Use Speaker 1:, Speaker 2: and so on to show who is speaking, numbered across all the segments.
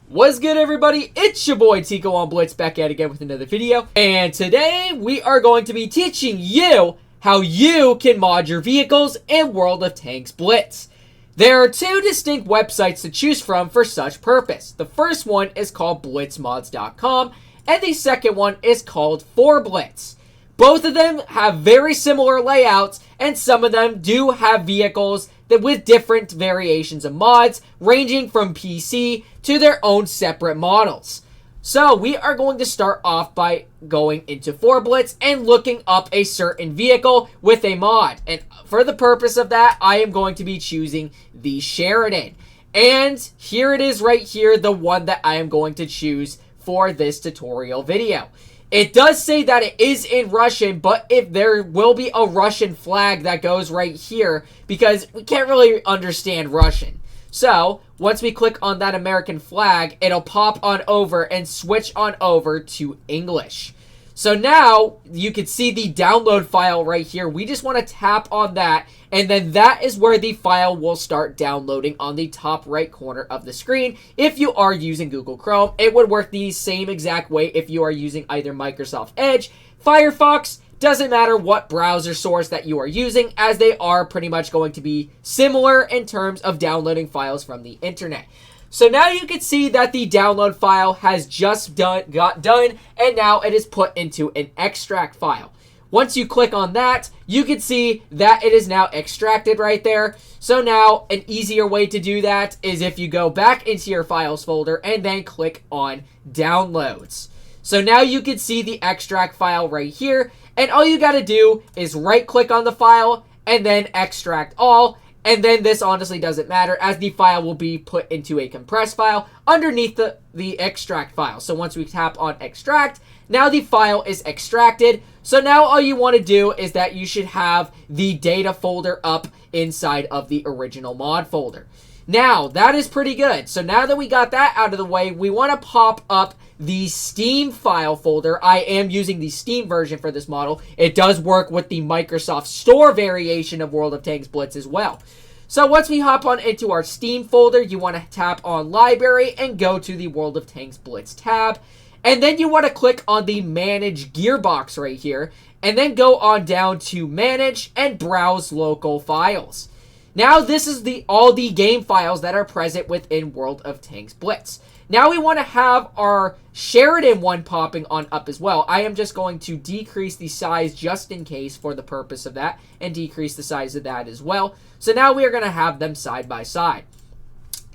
Speaker 1: What's good, everybody? It's your boy Tico on Blitz, back at it again with another video. And today we are going to be teaching you how you can mod your vehicles in World of Tanks Blitz. There are two distinct websites to choose from for such purpose. The first one is called blitzmods.com and the second one is called 4Blitz. Both of them have very similar layouts, and some of them do have vehicles that with different variations of mods, ranging from PC to their own separate models. So we are going to start off by going into 4Blitz and looking up a certain vehicle with a mod. And for the purpose of that, I am going to be choosing the Sheridan. And here it is right here, the one that I am going to choose for this tutorial video. It does say that it is in Russian, but if there will be a Russian flag that goes right here because we can't really understand Russian. So, once we click on that American flag, it'll pop on over and switch on over to English. So now, you can see the download file right here. We just want to tap on that, and then that is where the file will start downloading on the top right corner of the screen. If you are using Google Chrome, it would work the same exact way if you are using either Microsoft Edge, Firefox. Doesn't matter what browser source that you are using, as they are pretty much going to be similar in terms of downloading files from the internet. So now you can see that the download file has just got done, and now it is put into an extract file. Once you click on that, you can see that it is now extracted right there. So now an easier way to do that is if you go back into your files folder and then click on downloads. So now you can see the extract file right here, and all you got to do is right click on the file and then extract all. And then this honestly doesn't matter, as the file will be put into a compressed file underneath the extract file. So once we tap on extract, now the file is extracted. So now all you want to do is that you should have the data folder up inside of the original mod folder. Now, that is pretty good. So now that we got that out of the way, we want to pop up the Steam file folder. I am using the Steam version for this model. It does work with the Microsoft Store variation of World of Tanks Blitz as well. So once we hop on into our Steam folder, you want to tap on Library and go to the World of Tanks Blitz tab. And then you want to click on the Manage Gearbox right here. And then go on down to Manage and Browse Local Files. Now this is all the game files that are present within World of Tanks Blitz. Now we want to have our Sheridan one popping on up as well. I am just going to decrease the size just in case for the purpose of that, and decrease the size of that as well. So now we are going to have them side by side.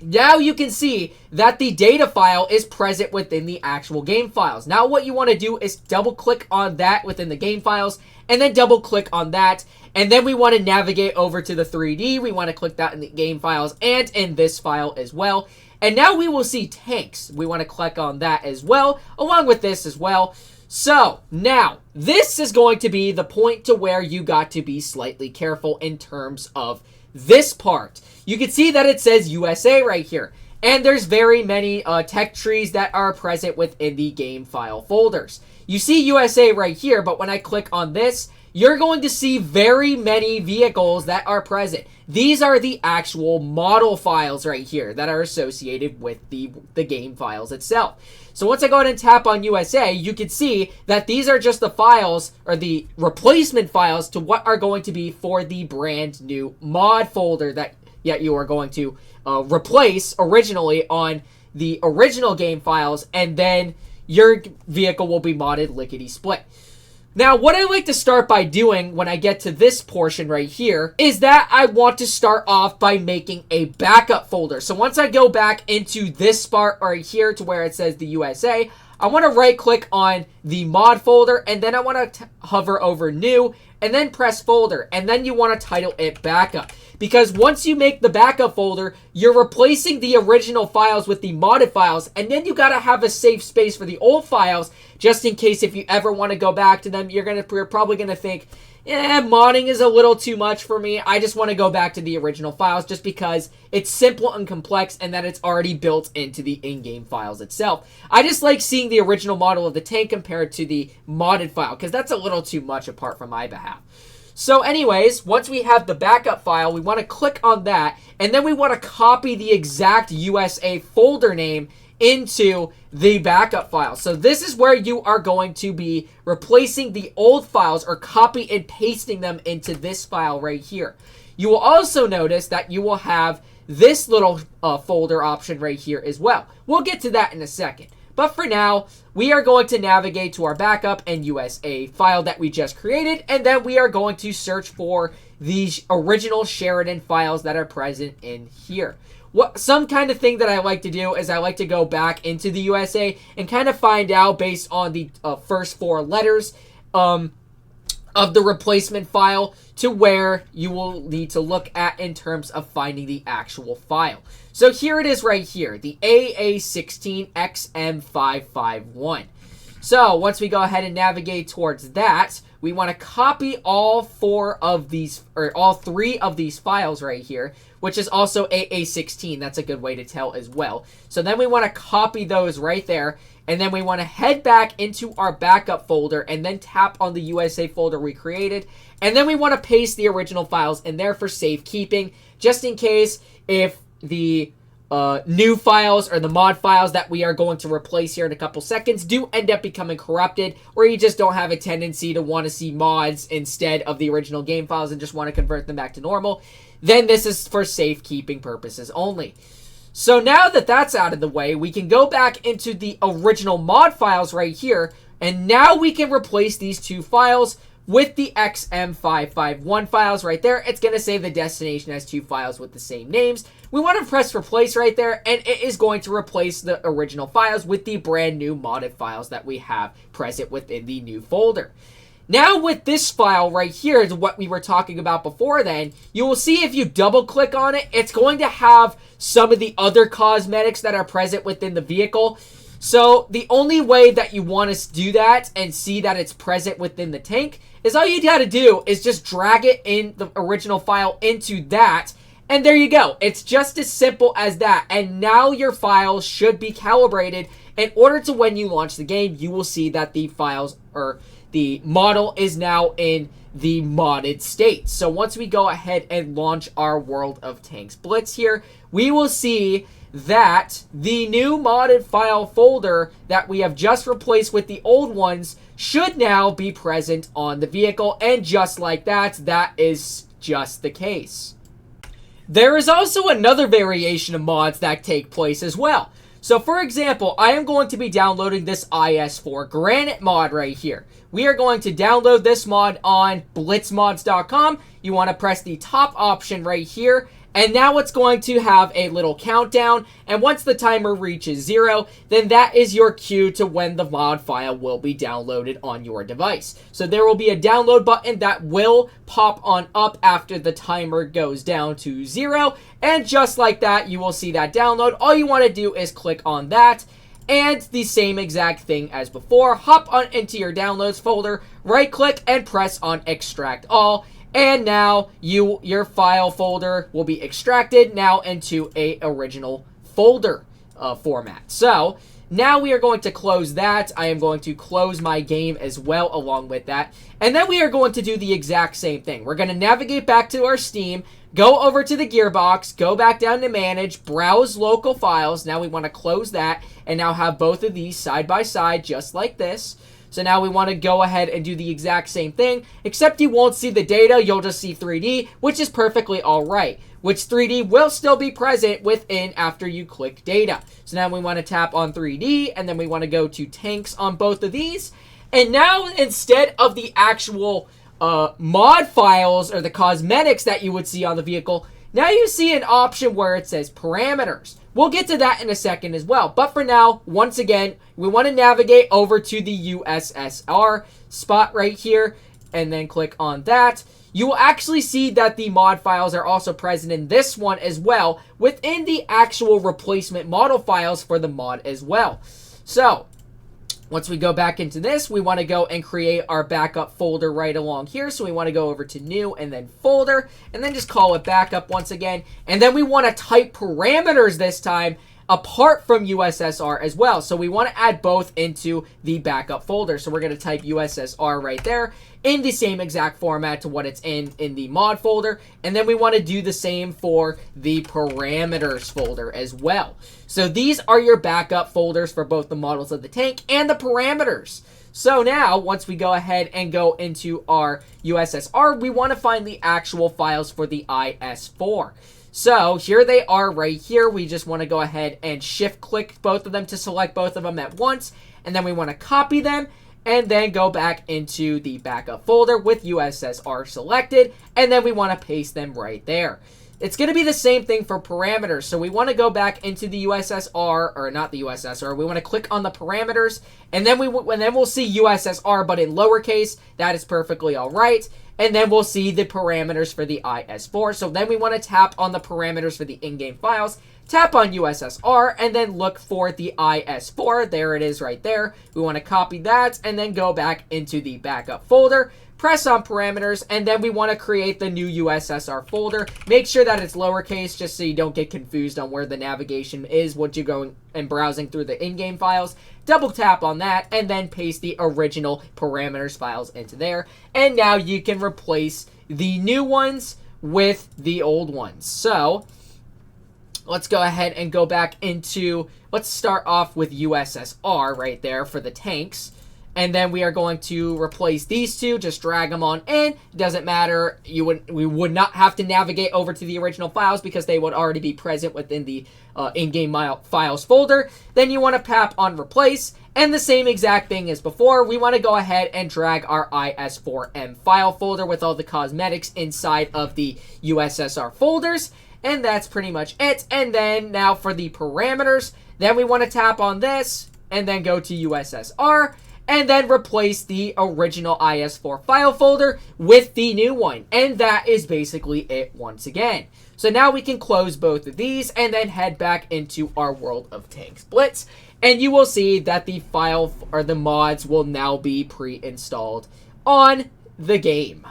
Speaker 1: Now you can see that the data file is present within the actual game files. Now what you want to do is double click on that within the game files, and then double click on that, and then we want to navigate over to the 3D. We want to click that in the game files and in this file as well. And now we will see tanks. We want to click on that as well, along with this as well. So now this is going to be the point to where you got to be slightly careful in terms of this part. You can see that it says USA right here. And there's very many tech trees that are present within the game file folders. You see USA right here, but when I click on this, you're going to see very many vehicles that are present. These are the actual model files right here that are associated with the game files itself. So once I go ahead and tap on USA, you can see that these are just the files, or the replacement files, to what are going to be for the brand new mod folder that you are going to replace originally on the original game files, and then your vehicle will be modded lickety-split. Now, what I like to start by doing when I get to this portion right here is that I want to start off by making a backup folder. So once I go back into this part right here to where it says the USA, I want to right click on the mod folder, and then I want to hover over new and then press folder, and then you want to title it backup. Because once you make the backup folder, you're replacing the original files with the modded files, and then you gotta have a safe space for the old files, just in case if you ever want to go back to them, you're probably gonna think, modding is a little too much for me. I just want to go back to the original files, just because it's simple and complex and that it's already built into the in-game files itself. I just like seeing the original model of the tank compared to the modded file, because that's a little too much apart from my behalf. So anyways, once we have the backup file, we want to click on that, and then we want to copy the exact USA folder name into the backup file. So this is where you are going to be replacing the old files or copy and pasting them into this file right here. You will also notice that you will have this little folder option right here as well. We'll get to that in a second. But for now, we are going to navigate to our backup and USA file that we just created, and then we are going to search for the original Sheridan files that are present in here. Some kind of thing that I like to do is I like to go back into the USA and kind of find out based on the first 4 letters of the replacement file to where you will need to look at in terms of finding the actual file. So here it is right here, the AA16XM551. So once we go ahead and navigate towards that, we want to copy all 4 of these, or all 3 of these files right here, which is also AA16. That's a good way to tell as well. So then we want to copy those right there, and then we want to head back into our backup folder and then tap on the USA folder we created, and then we want to paste the original files in there for safekeeping, just in case if the new files or the mod files that we are going to replace here in a couple seconds do end up becoming corrupted, or you just don't have a tendency to want to see mods instead of the original game files and just want to convert them back to normal, then this is for safekeeping purposes only. So now that that's out of the way, we can go back into the original mod files right here, and now we can replace these 2 files with the XM551 files right there. It's going to say the destination has 2 files with the same names. We want to press replace right there, and it is going to replace the original files with the brand new modded files that we have present within the new folder. Now with this file right here is what we were talking about before then. You will see if you double click on it, it's going to have some of the other cosmetics that are present within the vehicle. So the only way that you want to do that and see that it's present within the tank is all you got to do is just drag it in the original file into that. And there you go. It's just as simple as that. And now your files should be calibrated in order to when you launch the game, you will see that the files or the model is now in the modded state. So once we go ahead and launch our World of Tanks Blitz here, we will see that the new modded file folder that we have just replaced with the old ones should now be present on the vehicle. And just like that, that is just the case. There is also another variation of mods that take place as well. So for example, I am going to be downloading this IS4 Granite mod right here. We are going to download this mod on blitzmods.com. You want to press the top option right here. And now it's going to have a little countdown. And once the timer reaches 0, then that is your cue to when the mod file will be downloaded on your device. So there will be a download button that will pop on up after the timer goes down to 0. And just like that, you will see that download. All you want to do is click on that. And the same exact thing as before. Hop on into your downloads folder, right click and press on extract all. And now your file folder will be extracted now into a original folder format. So now we are going to close that. I am going to close my game as well along with that. And then we are going to do the exact same thing. We're going to navigate back to our Steam, go over to the gearbox, go back down to manage, browse local files. Now we want to close that and now have both of these side by side just like this. So now we want to go ahead and do the exact same thing, except you won't see the data, you'll just see 3D, which is perfectly alright. Which 3D will still be present within after you click data. So now we want to tap on 3D, and then we want to go to tanks on both of these. And now instead of the actual mod files or the cosmetics that you would see on the vehicle, now you see an option where it says parameters. We'll get to that in a second as well. But for now, once again, we want to navigate over to the USSR spot right here and then click on that. You will actually see that the mod files are also present in this one as well within the actual replacement model files for the mod as well. So once we go back into this, we want to go and create our backup folder right along here. So we want to go over to new and then folder and then just call it backup once again. And then we want to type parameters this time apart from USSR as well. So we want to add both into the backup folder. So we're going to type USSR right there in the same exact format to what it's in the mod folder. And then we want to do the same for the parameters folder as well. So these are your backup folders for both the models of the tank and the parameters. So now, once we go ahead and go into our USSR, we want to find the actual files for the IS4. So here they are right here. We just want to go ahead and shift click both of them to select both of them at once. And then we want to copy them and then go back into the backup folder with USSR selected. And then we want to paste them right there. It's going to be the same thing for parameters. So we want to go back into the USSR, or not the USSR. We want to click on the parameters, and then we'll see USSR, but in lowercase. That is perfectly all right. And then we'll see the parameters for the IS4. So then we want to tap on the parameters for the in-game files, tap on USSR, and then look for the IS4. There it is right there. We want to copy that and then go back into the backup folder. Press on parameters, and then we want to create the new USSR folder. Make sure that it's lowercase just so you don't get confused on where the navigation is once you're going and browsing through the in-game files. Double tap on that, and then paste the original parameters files into there. And now you can replace the new ones with the old ones. So let's go ahead and go back into, let's start off with USSR right there for the tanks. And then we are going to replace these two. Just drag them on in. Doesn't matter. We would not have to navigate over to the original files because they would already be present within the in-game files folder. Then you want to tap on replace. And the same exact thing as before. We want to go ahead and drag our IS4M file folder with all the cosmetics inside of the USSR folders. And that's pretty much it. And then now for the parameters. Then we want to tap on this and then go to USSR. And then replace the original IS4 file folder with the new one. And that is basically it once again. So now we can close both of these and then head back into our World of Tanks Blitz. And you will see that the file or the mods will now be pre-installed on the game.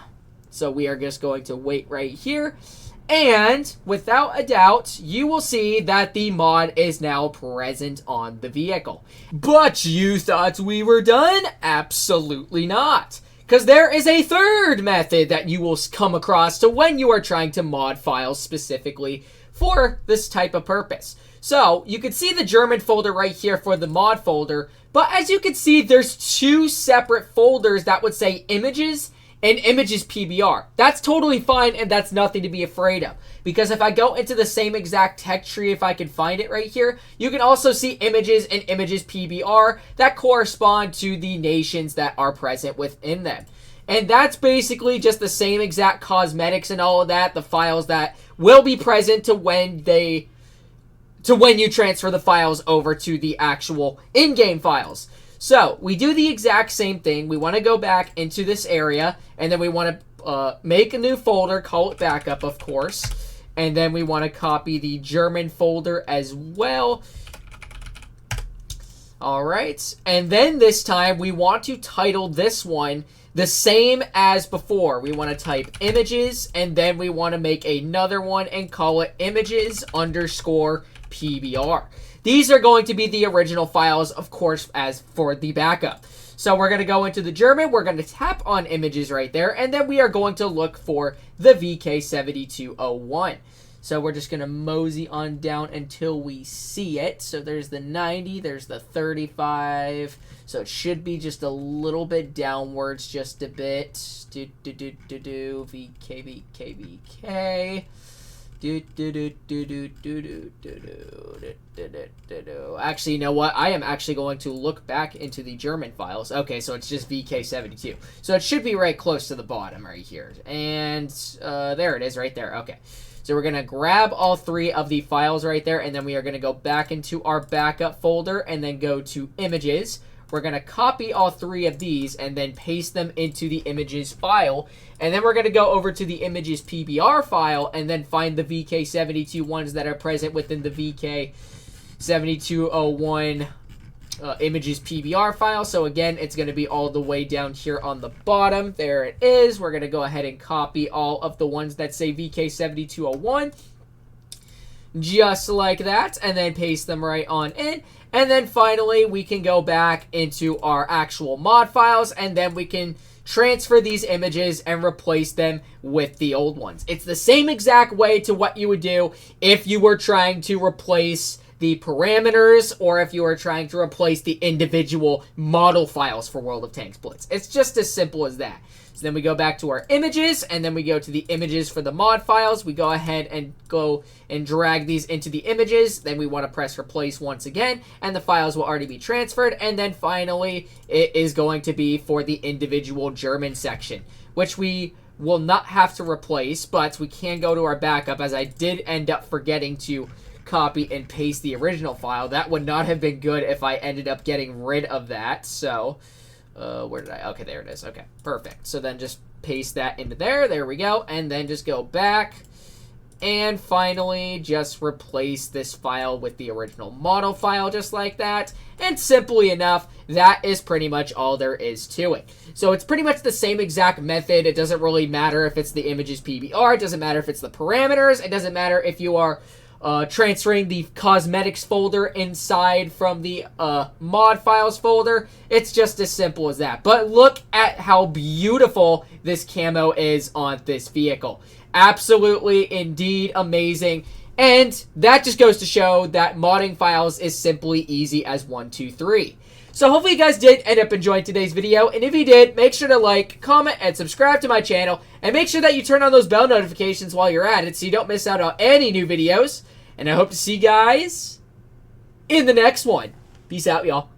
Speaker 1: So we are just going to wait right here. And without a doubt, you will see that the mod is now present on the vehicle. But you thought we were done? Absolutely not. Because there is a third method that you will come across to when you are trying to mod files specifically for this type of purpose. So you can see the German folder right here for the mod folder. But as you can see, there's two separate folders that would say images and images PBR. That's totally fine, and that's nothing to be afraid of. Because if I go into the same exact tech tree, if I can find it right here, you can also see images and images PBR that correspond to the nations that are present within them. And that's basically just the same exact cosmetics and all of that, the files that will be present to when you transfer the files over to the actual in-game files. So, we do the exact same thing. We want to go back into this area, and then we want to make a new folder, call it backup, of course. And then we want to copy the German folder as well. Alright, and then this time we want to title this one the same as before. We want to type images, and then we want to make another one and call it images underscore PBR. These are going to be the original files, of course, as for the backup. So we're going to go into the German, we're going to tap on images right there, and then we are going to look for the VK7201. So we're just going to mosey on down until we see it. So there's the 90, there's the 35. So it should be just a little bit downwards, just a bit. VK. Actually, you know what? I am actually going to look back into the German files. Okay, so it's just VK72. So it should be right close to the bottom right here. And there it is right there. Okay. So we're going to grab all three of the files right there, and then we are going to go back into our backup folder and then go to images. We're going to copy all three of these and then paste them into the images file. And then we're going to go over to the images PBR file and then find the VK72 ones that are present within the VK7201 images PBR file. So again, it's going to be all the way down here on the bottom. There it is. We're going to go ahead and copy all of the ones that say VK7201. just like that, and then paste them right on in. And then finally, we can go back into our actual mod files, and then we can transfer these images and replace them with the old ones. It's the same exact way to what you would do if you were trying to replace the parameters, or if you were trying to replace the individual model files for World of Tanks Blitz. It's just as simple as that. So then we go back to our images, and then we go to the images for the mod files. We go ahead and go and drag these into the images. Then we want to press replace once again, and the files will already be transferred. And then finally, it is going to be for the individual German section, which we will not have to replace, but we can go to our backup, as I did end up forgetting to copy and paste the original file. That would not have been good if I ended up getting rid of that. So where did I? Okay, there it is. Okay, perfect. So then just paste that into there. There we go. And then just go back. And finally, just replace this file with the original model file, just like that. And simply enough, that is pretty much all there is to it. So it's pretty much the same exact method. It doesn't really matter if it's the images PBR. It doesn't matter if it's the parameters. It doesn't matter if you are transferring the cosmetics folder inside from the mod files folder. It's just as simple as that. But look at how beautiful this camo is on this vehicle. Absolutely, indeed, amazing. And that just goes to show that modding files is simply easy as 1, 2, 3. So hopefully you guys did end up enjoying today's video. And if you did, make sure to like, comment, and subscribe to my channel. And make sure that you turn on those bell notifications while you're at it so you don't miss out on any new videos. And I hope to see you guys in the next one. Peace out, y'all.